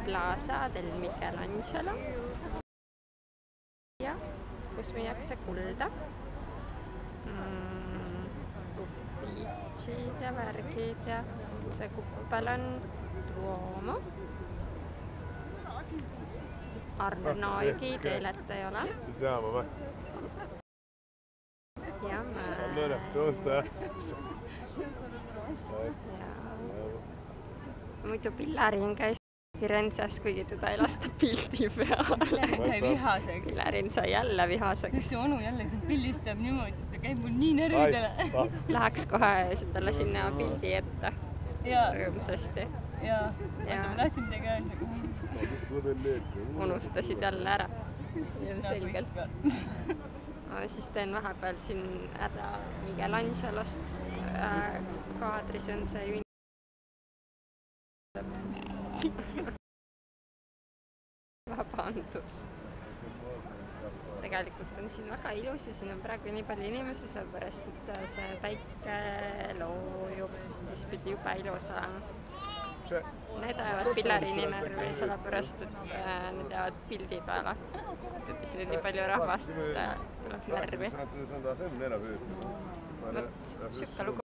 Plaza del Michelangelo, kus müüakse kulda, uffiitsid ja värgid ja see kuppel on Duomo. Arnoigi teelet ei ole. Siis jääma või? Ja muidu Pillarin käis Firenzes, kuigi teda ei lasta pildi peale. Pillarin sai vihaseks. Pillarin sai jälle vihaseks. Sest see onu jälle siin pildistab niimoodi, et ta käib mul nii närvidele. Läheks kohe talle sinna pildi ette. Rõõmsasti. Jaa, ma tahtsin midagi öelda. Unustasid jälle ära. Selgelt. Siis teen vahepeal siin ära Michelangelost kaadris on see Vabandust. Tegelikult on siin väga ilus ja siin on praegu nii palju inimesi, sellepärast, et see päike loojub, mis pidi jube ilus olema. Need ajavad Pillarini närvi, sellepärast, et need jäävad pildi peale. Siin on nii palju rahvast, et tuleb närvi. Võt, siuke lugu.